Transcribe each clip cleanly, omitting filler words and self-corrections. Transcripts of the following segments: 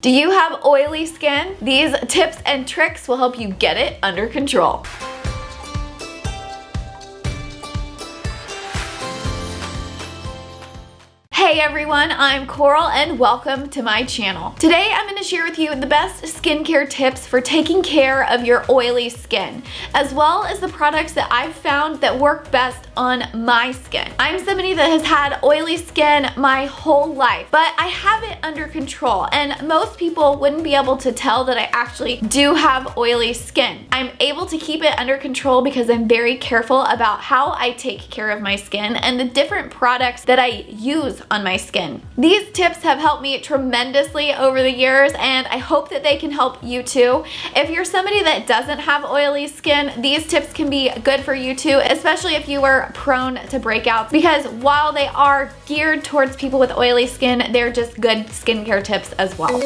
Do you have oily skin? These tips and tricks will help you get it under control. Hey everyone, I'm Coral and welcome to my channel. Today I'm going to share with you the best skincare tips for taking care of your oily skin, as well as the products that I've found that work best on my skin. I'm somebody that has had oily skin my whole life, but I have it under control, and most people wouldn't be able to tell that I actually do have oily skin. I'm able to keep it under control because I'm very careful about how I take care of my skin and the different products that I use on my skin. These tips have helped me tremendously over the years, and I hope that they can help you too. If you're somebody that doesn't have oily skin, these tips can be good for you too, especially if you are prone to breakouts, because while they are geared towards people with oily skin, they're just good skincare tips as well.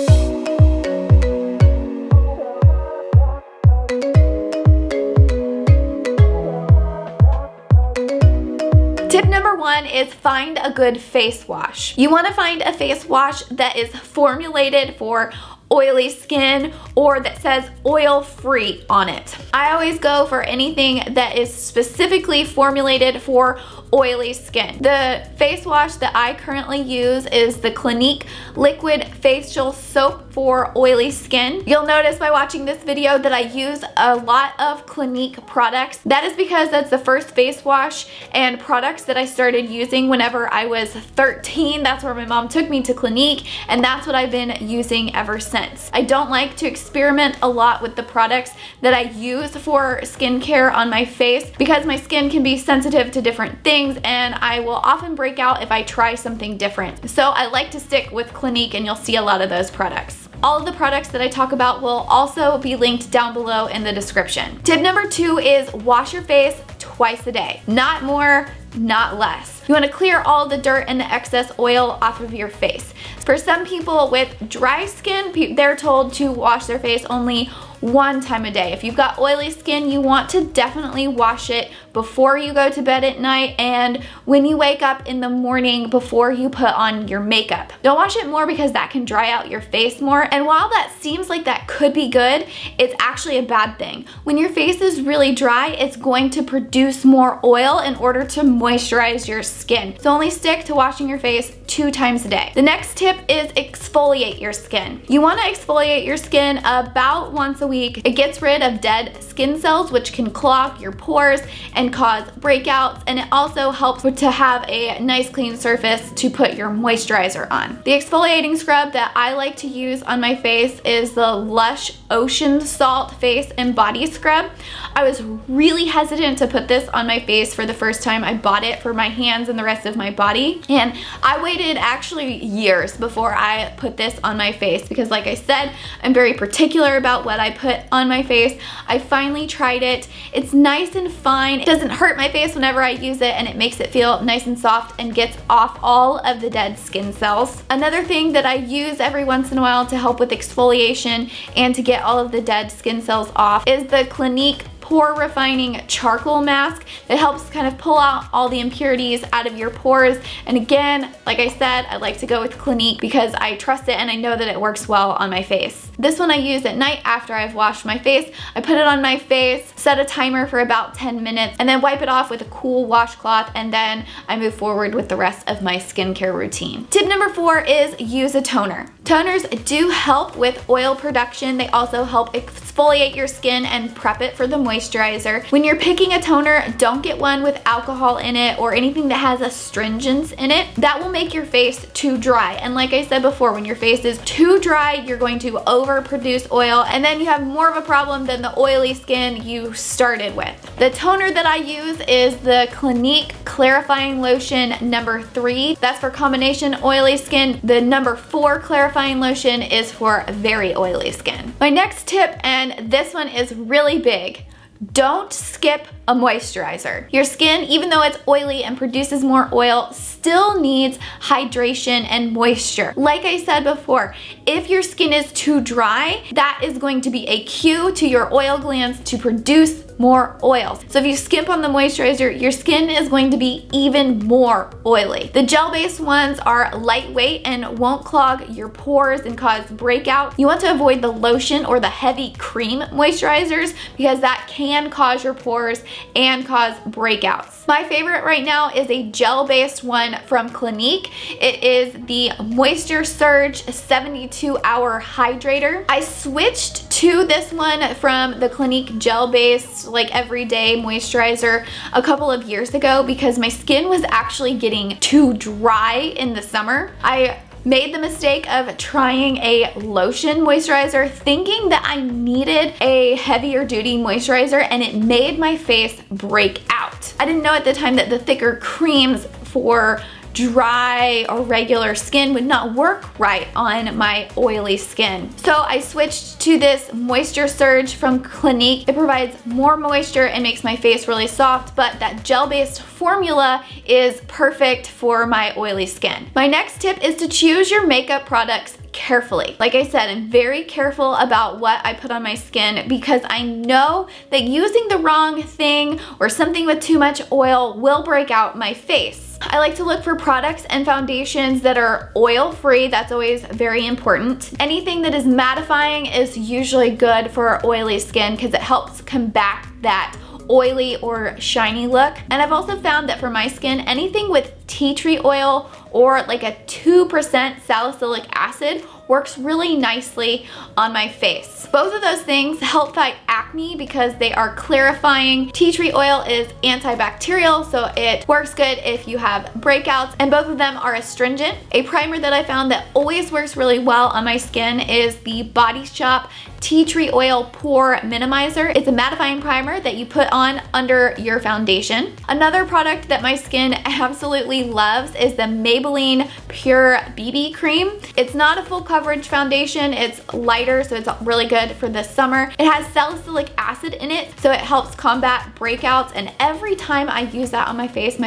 Tip number one is find a good face wash. You want to find a face wash that is formulated for oily skin or that says oil free on it. I always go for anything that is specifically formulated for oily skin. The face wash that I currently use is the Clinique Liquid Facial Soap for oily skin. You'll notice by watching this video that I use a lot of Clinique products. That is because that's the first face wash and products that I started using whenever I was 13. That's where my mom took me to Clinique, and that's what I've been using ever since. I don't like to experiment a lot with the products that I use for skincare on my face because my skin can be sensitive to different things, and I will often break out if I try something different. So I like to stick with Clinique, and you'll see a lot of those products. All of the products that I talk about will also be linked down below in the description. Tip number two is wash your face twice a day. Not more, not less. You want to clear all the dirt and the excess oil off of your face. For some people with dry skin, they're told to wash their face only one time a day. If you've got oily skin, you want to definitely wash it before you go to bed at night and when you wake up in the morning before you put on your makeup. Don't wash it more because that can dry out your face more, and while that seems like that could be good, it's actually a bad thing. When your face is really dry, it's going to produce more oil in order to moisturize your skin. So only stick to washing your face 2 times a day. The next tip is exfoliate your skin. You want to exfoliate your skin about once a week. It gets rid of dead skin cells, which can clog your pores and cause breakouts, and it also helps to have a nice clean surface to put your moisturizer on. The exfoliating scrub that I like to use on my face is the Lush Ocean Salt Face and Body Scrub. I was really hesitant to put this on my face for the first time. I bought it for my hands and the rest of my body, and I waited actually years before I put this on my face because, like I said, I'm very particular about what I put on my face. I finally tried it. It's nice and fine. It doesn't hurt my face whenever I use it, and it makes it feel nice and soft and gets off all of the dead skin cells. Another thing that I use every once in a while to help with exfoliation and to get all of the dead skin cells off is the Clinique Pore Refining Charcoal Mask that helps kind of pull out all the impurities out of your pores. And again, like I said, I like to go with Clinique because I trust it and I know that it works well on my face. This one I use at night after I've washed my face. I put it on my face, set a timer for about 10 minutes, and then wipe it off with a cool washcloth, and then I move forward with the rest of my skincare routine. Tip number 4 is use a toner. Toners do help with oil production. They also help exfoliate your skin and prep it for the moisturizer. When you're picking a toner, don't get one with alcohol in it or anything that has astringents in it. That will make your face too dry. And like I said before, when your face is too dry, you're going to overproduce oil, and then you have more of a problem than the oily skin you started with. The toner that I use is the Clinique Clarifying Lotion number 3. That's for combination oily skin. The number 4 clarifying lotion is for very oily skin. My next tip, and this one is really big, don't skip a moisturizer. Your skin, even though it's oily and produces more oil, still needs hydration and moisture. Like I said before, if your skin is too dry, that is going to be a cue to your oil glands to produce more oils. So if you skimp on the moisturizer, your skin is going to be even more oily. The gel-based ones are lightweight and won't clog your pores and cause breakout. You want to avoid the lotion or the heavy cream moisturizers because that can cause your pores and cause breakouts. My favorite right now is a gel-based one from Clinique. It is the Moisture Surge 72-Hour Hydrator. I switched to this one from the Clinique gel-based like everyday moisturizer a couple of years ago because my skin was actually getting too dry in the summer. I made the mistake of trying a lotion moisturizer thinking that I needed a heavier duty moisturizer, and it made my face break out. I didn't know at the time that the thicker creams for dry or regular skin would not work right on my oily skin. So I switched to this Moisture Surge from Clinique. It provides more moisture and makes my face really soft, but that gel-based formula is perfect for my oily skin. My next tip is to choose your makeup products carefully. Like I said, I'm very careful about what I put on my skin because I know that using the wrong thing or something with too much oil will break out my face. I like to look for products and foundations that are oil-free. That's always very important. Anything that is mattifying is usually good for oily skin because it helps combat that oily or shiny look. And I've also found that for my skin, anything with tea tree oil or like a 2% salicylic acid works really nicely on my face. Both of those things help fight acne because they are clarifying. Tea tree oil is antibacterial, so it works good if you have breakouts, and both of them are astringent. A primer that I found that always works really well on my skin is the Body Shop Tea Tree Oil Pore Minimizer. It's a mattifying primer that you put on under your foundation. Another product that my skin absolutely loves is the Maybelline Pure BB Cream. It's not a full coverage foundation, it's lighter, so it's really good for the summer. It has salicylic acid in it, so it helps combat breakouts, and every time I use that on my face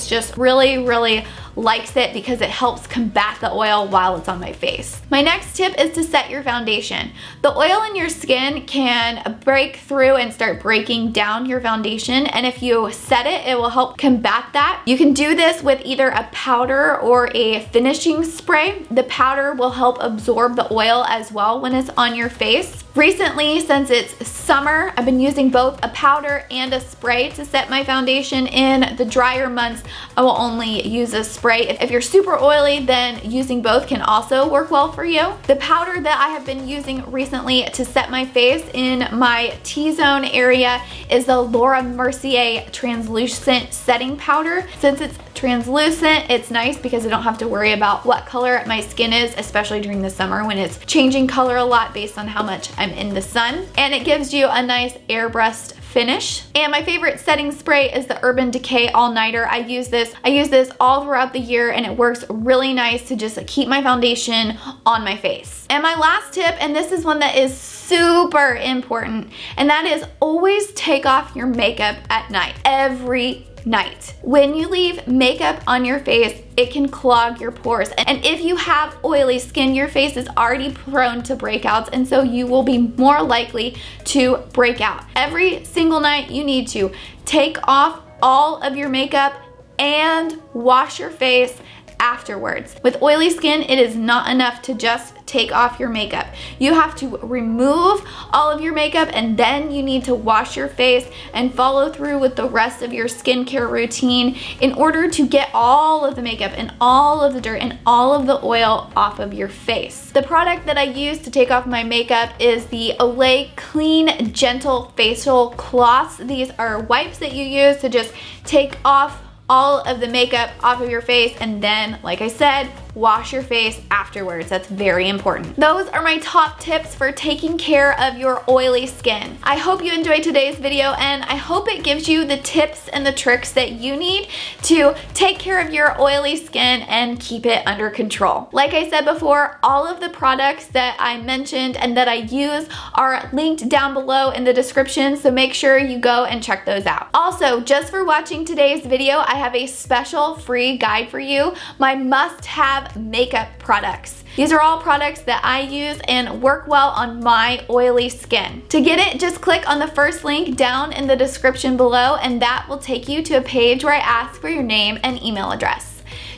just really likes it because it helps combat the oil while it's on my face. My next tip is to set your foundation. The oil in your skin can break through and start breaking down your foundation, and if you set it, it will help combat that. You can do this with either a powder or a finishing spray. The powder will help absorb the oil as well when it's on your face. Recently, since it's summer, I've been using both a powder and a spray to set my foundation. In the drier months, I will only use a spray. If you're super oily, then using both can also work well for you. The powder that I have been using recently to set my face in my T-zone area is the Laura Mercier Translucent Setting Powder. Since it's translucent, it's nice because I don't have to worry about what color my skin is, especially during the summer when it's changing color a lot based on how much I'm in the sun. And it gives you a nice airbrushed finish. And my favorite setting spray is the Urban Decay All Nighter. I use this all throughout the year, and it works really nice to just keep my foundation on my face. And my last tip, and this is one that is super important, and that is always take off your makeup at night, every night. When you leave makeup on your face, it can clog your pores. And if you have oily skin, your face is already prone to breakouts, and so you will be more likely to break out. Every single night, you need to take off all of your makeup and wash your face afterwards. With oily skin, it is not enough to just take off your makeup. You have to remove all of your makeup, and then you need to wash your face and follow through with the rest of your skincare routine in order to get all of the makeup and all of the dirt and all of the oil off of your face. The product that I use to take off my makeup is the Olay Clean Gentle Facial Cloths. These are wipes that you use to just take off all of the makeup off of your face, and then, like I said, wash your face afterwards. That's very important. Those are my top tips for taking care of your oily skin. I hope you enjoyed today's video, and I hope it gives you the tips and the tricks that you need to take care of your oily skin and keep it under control. Like I said before, all of the products that I mentioned and that I use are linked down below in the description, so make sure you go and check those out. Also, just for watching today's video, I have a special free guide for you, my must-have makeup products. These are all products that I use and work well on my oily skin. To get it, just click on the first link down in the description below, and that will take you to a page where I ask for your name and email address.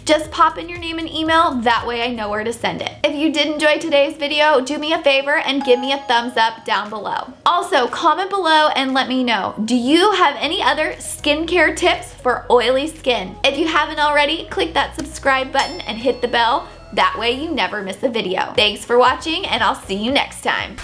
Just pop in your name and email, that way I know where to send it. If you did enjoy today's video, do me a favor and give me a thumbs up down below. Also, comment below and let me know, do you have any other skincare tips for oily skin? If you haven't already, click that subscribe button and hit the bell. That way you never miss a video. Thanks for watching, and I'll see you next time.